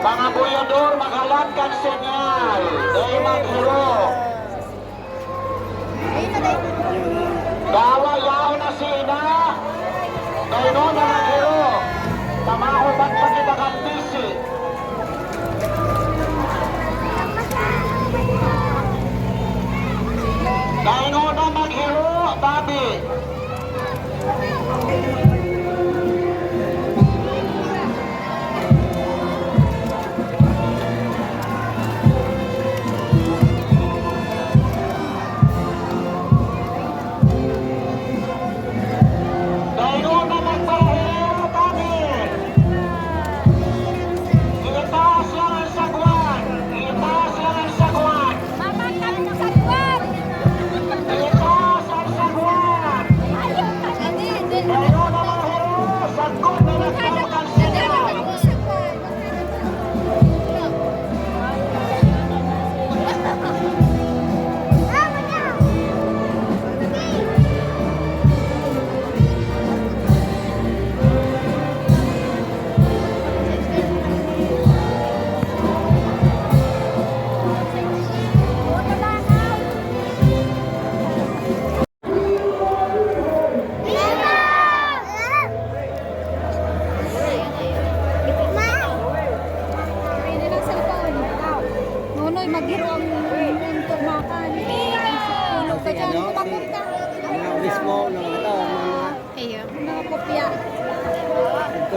Mga buyador, maghalatkan senyal. Dahil maghiro. Dawa yao na sina. Dahil no na maghiro. Tamahubat pa kita kantisi. Dahil no na maghiro, babi.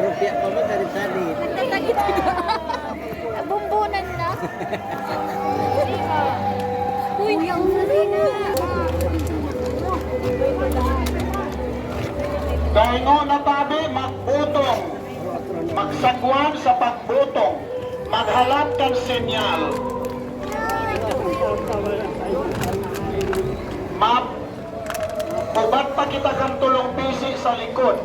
Rupiah pa ba tadi? Nagtatagit-tagit. Bumbunan na. Uy, ang sarina. Dahil na tabi, magbutong. Magsagwan sa pagbutong. Maghalat kang senyal. Ubat pa kita kang tulong bisi sa likod.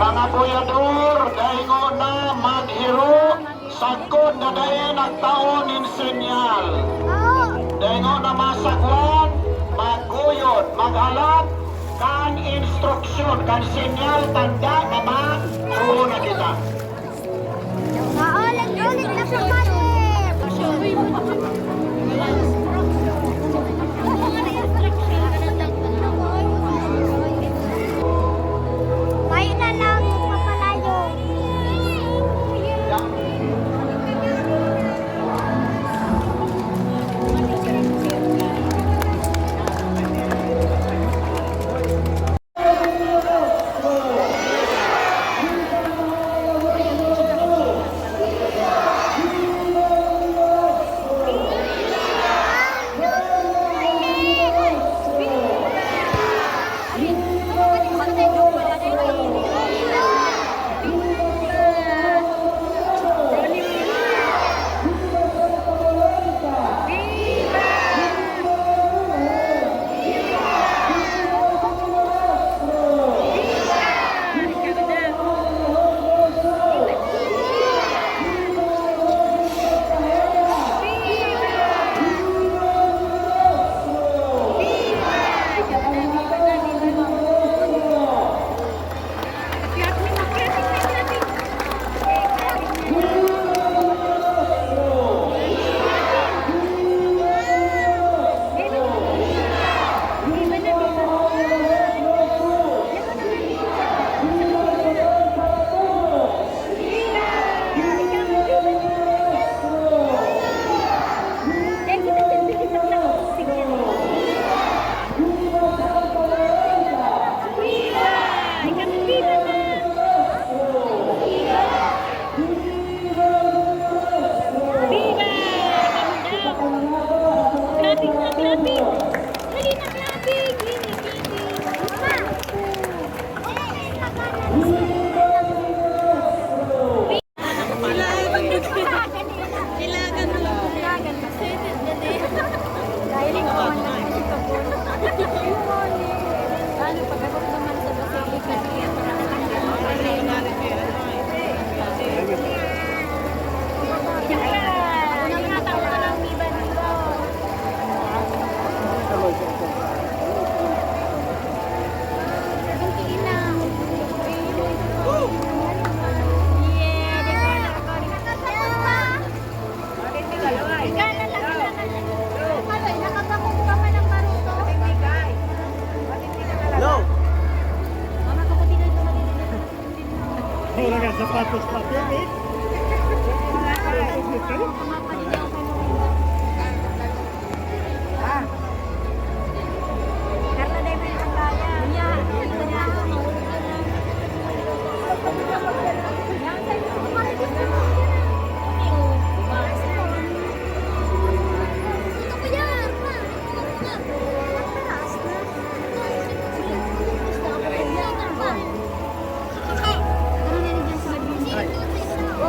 Mga buyador, daingon na maghiro, sagkod na dahin ang taon in senyal. Daingon na masagwan, magguyod, maghalat, kan instruksyon, kan sinyal, tanda na matuho na kita. Ulit na sa mali. Tayo na lang papalayo. Wala ka sapatos pa, eh.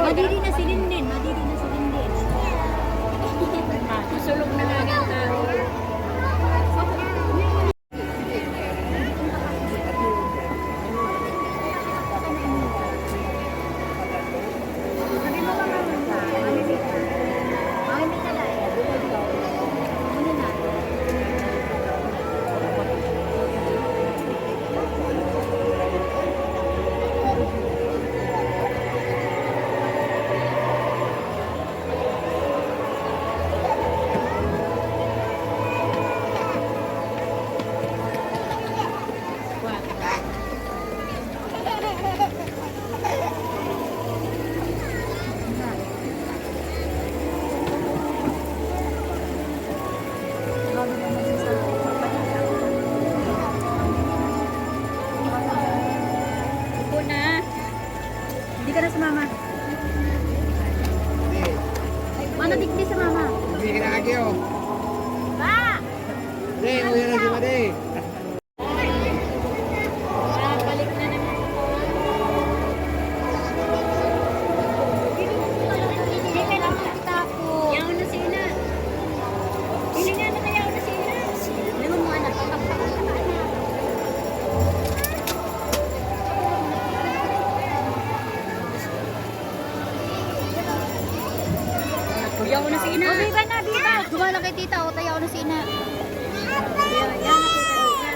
Madiri na si Linden, madiri na si Linden. Susulog na lang ang tao. Ka na sa mama. Mana dikti sa mama. Hindi ka nakagyo. Ba! Hindi, mo yun ang sumadi. Balik na naman ako. Hindi kailangan kita ako. Yaw na sina. Hindi nga na yaw na sina. Limon mo anak. Yaw na sina. O, biba na, biba. Gumala kay tita. O, tayaw na sina. Yan na tita.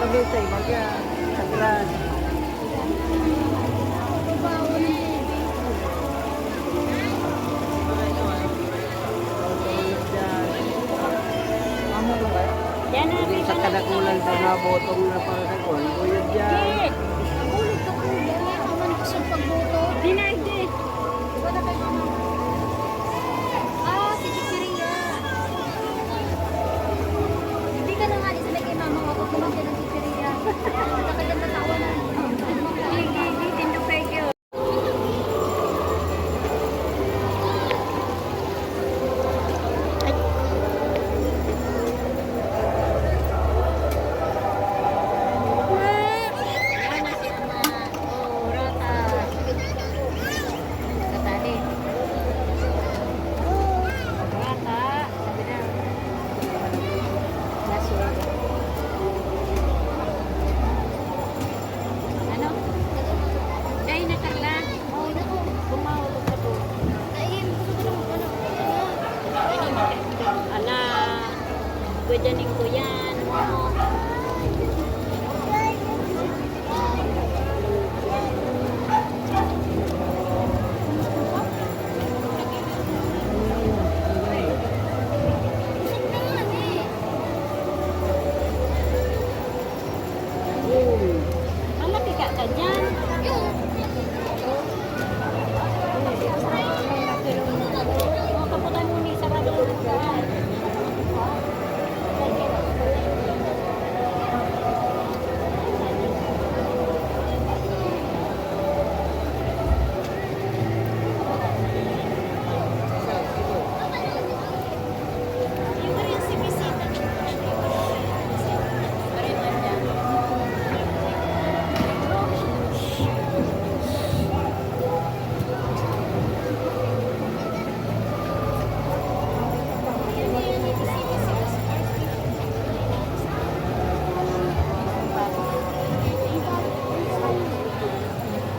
Pagkitay, magya. Sagran. Yan na, Hindi sa kadakulan sa mga botong na para sa kuwan. Buyod dyan. Bulog ka po. Aman ko sa pagboto. Dinagdi. Ah, si Chichiria. Hindi ka na nga isa kay mama ko kung kumanta ng Chichiria. Nakaganda tawa na. Hindi fake yun. Yan na si Ama. Oh, rata. Katali. Rata. Sabi na. Lasso. Ano? Ay, nakarla. Oh, naku. Bumawag ka po. Ay, gusto ko lang Ala. Gwajanin ko yan. Malaki ka ka dyan. Oh, kaputan mo ni sarado ng daan.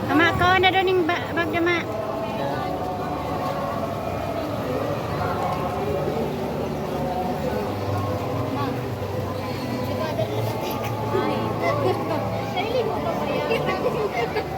Ama ko na doon yung bag dama. Sarili mo pa ba yan?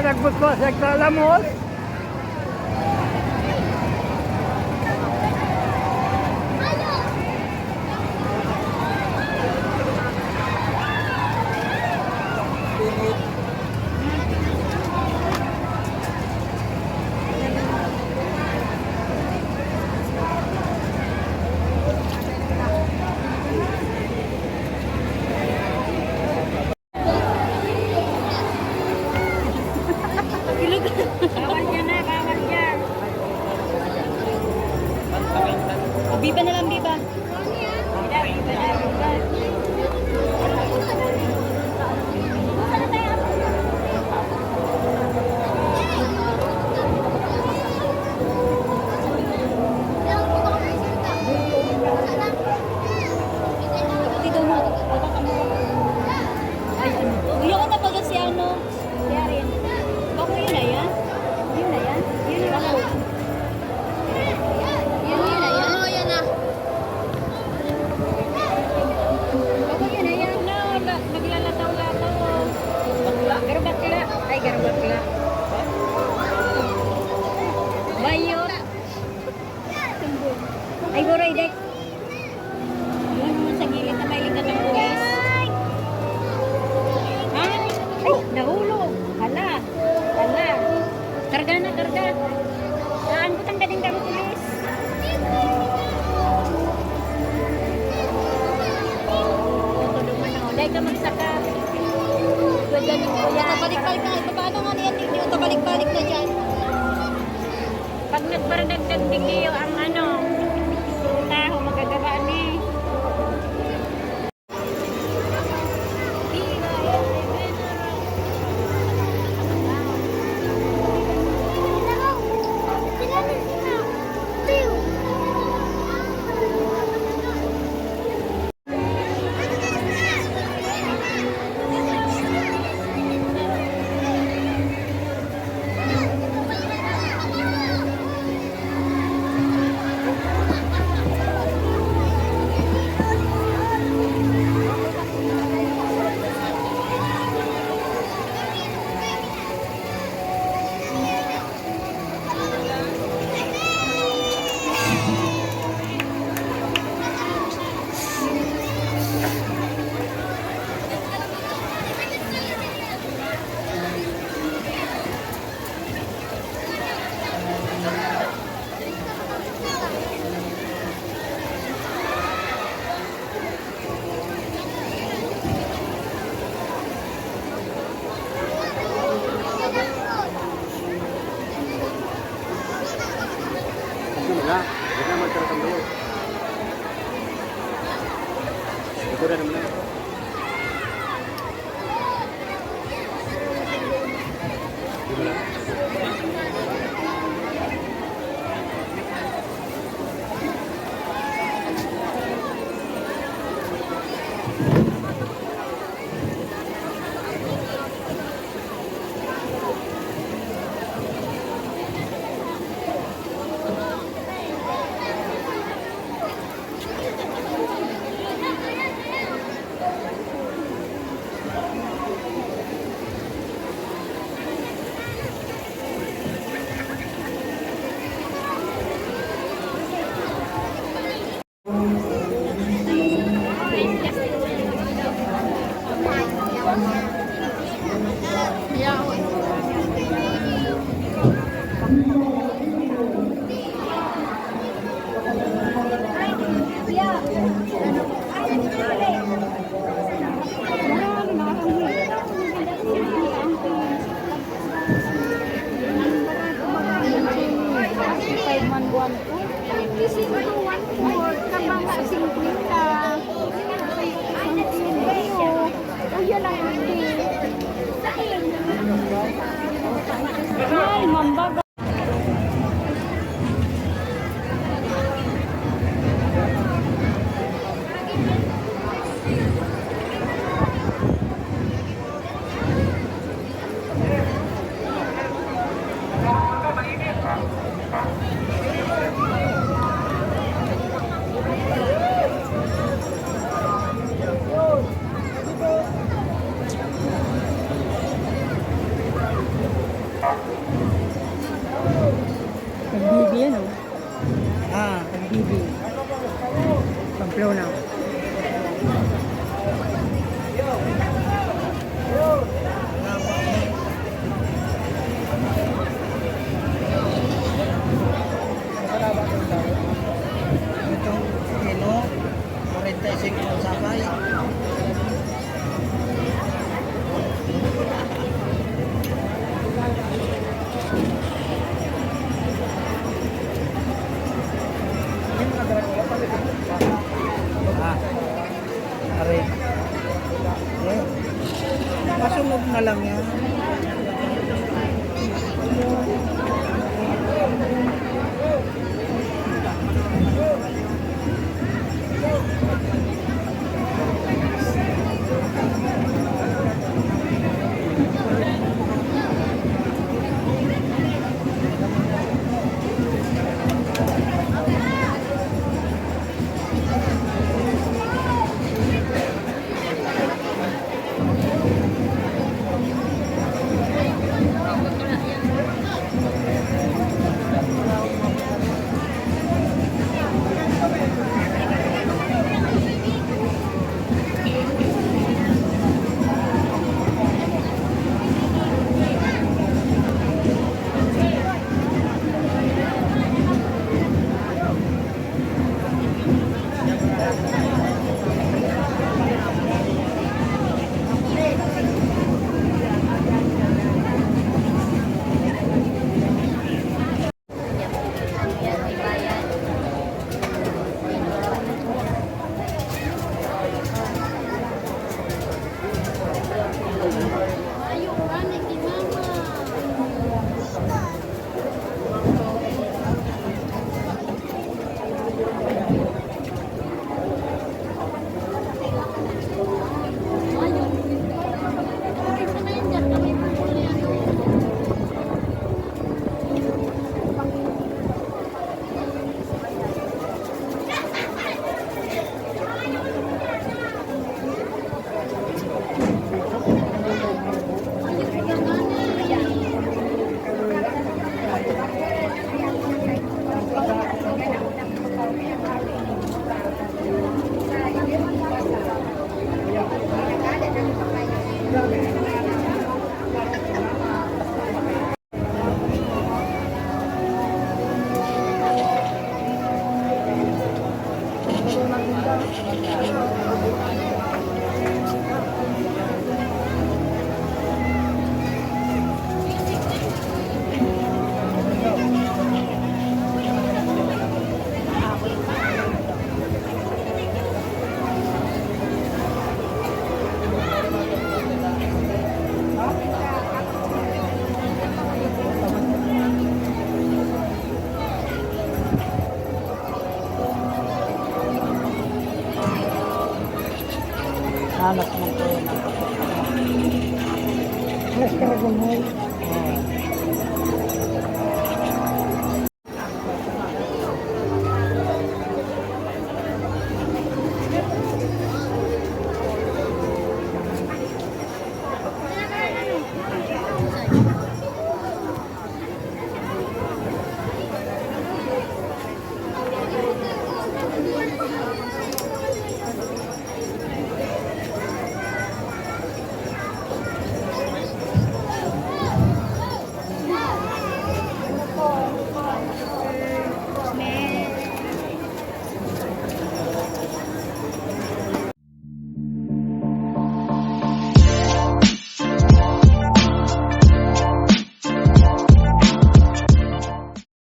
nagbuswas, nagkalamos. Bawal dyan na, bawal dyan. O, biba na lang, biba. Biba, biba na, biba. Dito mo, baba ka mo. Ay, ano? Uyo ka na pag si ano, si Arin. Bako yun na yan? Yun na yan? Yun na yan? Yun na yan? Oo, yan na. Bako yun na yan? No, naglalataw-lataw. Garo bakla. Ay, garo bakla. Bayot. Ay, goray dek. Yun naman sa gilid na may ligat ng buwis. Ha? Ay, nahulog. Hala. Hala. Karga na, karga. Saan ko tang galing kang pulis? Ito naman ako. Dahil ka magsaka. Galing ko yan. Balik-balik na. Paano nga niyan? Hindi ko balik-balik na dyan. Pag nagbaradagdag bigyo ang ano, taho magagawa ni. TV.